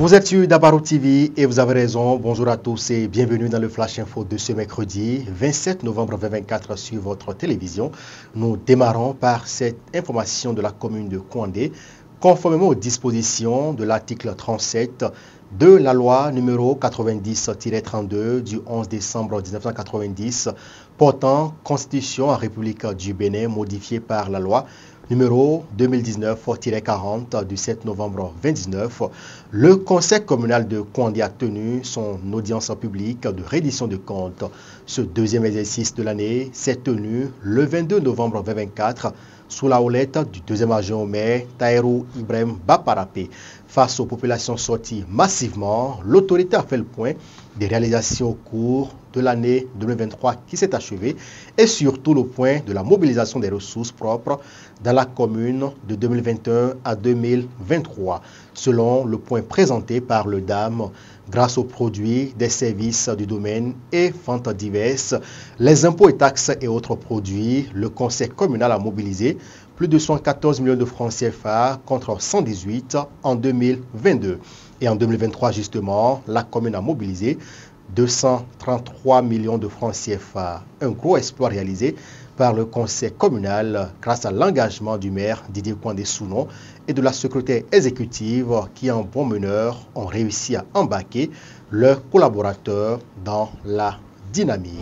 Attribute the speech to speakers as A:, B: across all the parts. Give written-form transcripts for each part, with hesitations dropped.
A: Vous êtes sur Dabarou TV et vous avez raison. Bonjour à tous et bienvenue dans le Flash Info de ce mercredi 27 novembre 2024 sur votre télévision. Nous démarrons par cette information de la commune de Kouandé. Conformément aux dispositions de l'article 37 de la loi numéro 90-32 du 11 décembre 1990 portant Constitution en République du Bénin modifiée par la loi numéro 2019-40 du 7 novembre 2019, le Conseil communal de Kouandé a tenu son audience publique de reddition de comptes. Ce deuxième exercice de l'année s'est tenu le 22 novembre 2024 sous la houlette du deuxième adjoint au maire, Taïrou Ibrahim Baparapé. Face aux populations sorties massivement, l'autorité a fait le point des réalisations au cours de l'année 2023 qui s'est achevée et surtout le point de la mobilisation des ressources propres dans la commune de 2021 à 2023. Selon le point présenté par le DAM, grâce aux produits des services du domaine et ventes diverses, les impôts et taxes et autres produits, le conseil communal a mobilisé plus de 114 millions de francs CFA contre 118 en 2022. Et en 2023, justement, la commune a mobilisé 233 millions de francs CFA. Un gros exploit réalisé par le conseil communal grâce à l'engagement du maire Didier Kouandé Sounon et de la secrétaire exécutive qui, en bon meneur, ont réussi à embarquer leurs collaborateurs dans la dynamique.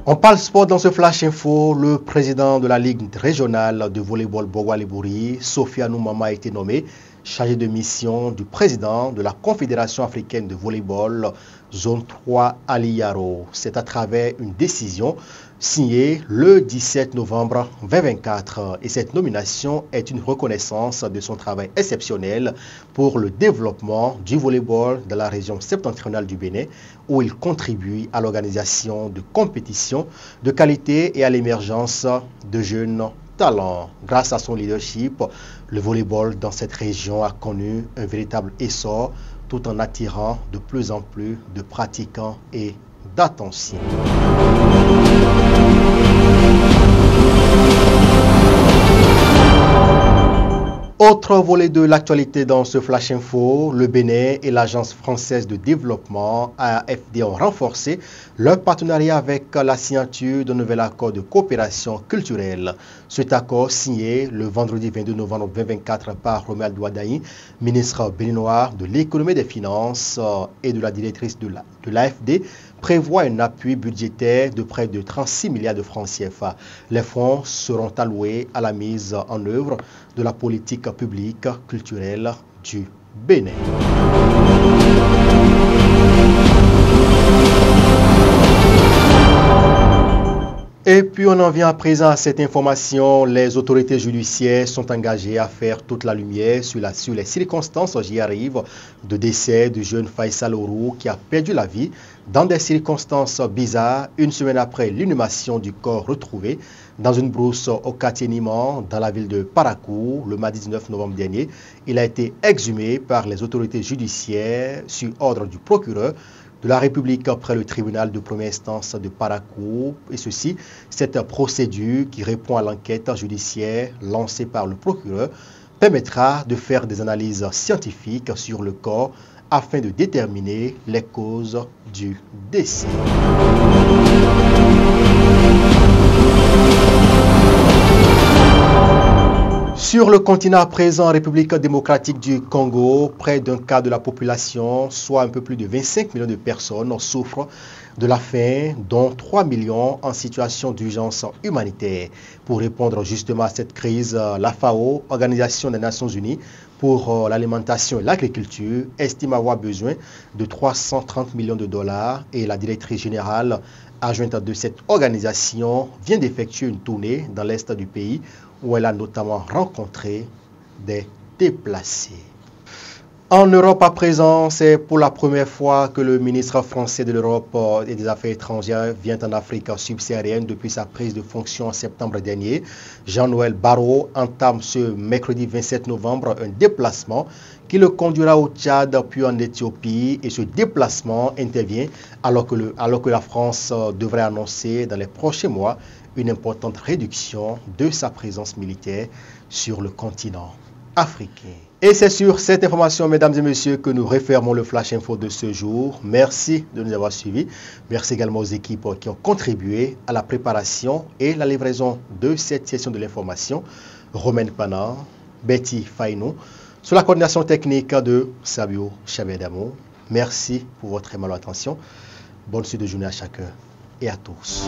A: On parle sport dans ce flash info. Le président de la Ligue régionale de volleyball Bogoa-Libouri, Sofianou Mama, a été nommé chargé de mission du président de la Confédération africaine de volleyball Zone 3 Ali Yaro. C'est à travers une décision signée le 17 novembre 2024. Et cette nomination est une reconnaissance de son travail exceptionnel pour le développement du volleyball dans la région septentrionale du Bénin, où il contribue à l'organisation de compétitions de qualité et à l'émergence de jeunes talents. Grâce à son leadership, le volleyball dans cette région a connu un véritable essor tout en attirant de plus en plus de pratiquants et d'attention. Autre volet de l'actualité dans ce Flash Info, le Bénin et l'Agence française de développement AFD ont renforcé leur partenariat avec la signature d'un nouvel accord de coopération culturelle. Cet accord signé le vendredi 22 novembre 2024 par Romuald Ouadaï, ministre béninois de l'économie et des finances et de la directrice de l'AFD, prévoit un appui budgétaire de près de 36 milliards de francs CFA. Les fonds seront alloués à la mise en œuvre de la politique publique culturelle du Bénin. Et puis on en vient à présent à cette information. Les autorités judiciaires sont engagées à faire toute la lumière sur les circonstances, j'y arrive, de décès du jeune Faisal Orou qui a perdu la vie dans des circonstances bizarres une semaine après l'inhumation du corps retrouvé dans une brousse au quartier Niman, dans la ville de Parakou, le mardi 19 novembre dernier. Il a été exhumé par les autorités judiciaires sur ordre du procureur de la République près le tribunal de première instance de Parakou. Et ceci, cette procédure qui répond à l'enquête judiciaire lancée par le procureur permettra de faire des analyses scientifiques sur le corps afin de déterminer les causes du décès. Sur le continent à présent, République démocratique du Congo, près d'un quart de la population, soit un peu plus de 25 millions de personnes, souffrent de la faim, dont 3 millions en situation d'urgence humanitaire. Pour répondre justement à cette crise, la FAO, Organisation des Nations Unies pour l'alimentation et l'agriculture, estime avoir besoin de 330 millions de dollars et la directrice générale adjointe de cette organisation vient d'effectuer une tournée dans l'est du pays où elle a notamment rencontré des déplacés. En Europe à présent, c'est pour la première fois que le ministre français de l'Europe et des Affaires étrangères vient en Afrique subsaharienne depuis sa prise de fonction en septembre dernier. Jean-Noël Barrot entame ce mercredi 27 novembre un déplacement qui le conduira au Tchad puis en Éthiopie. Et ce déplacement intervient alors que la France devrait annoncer dans les prochains mois une importante réduction de sa présence militaire sur le continent africain. Et c'est sur cette information, mesdames et messieurs, que nous refermons le Flash Info de ce jour. Merci de nous avoir suivis. Merci également aux équipes qui ont contribué à la préparation et la livraison de cette session de l'information. Romaine Pana, Betty Fainou, sous la coordination technique de Sabio Chabedamo. Merci pour votre aimable attention. Bonne suite de journée à chacun et à tous.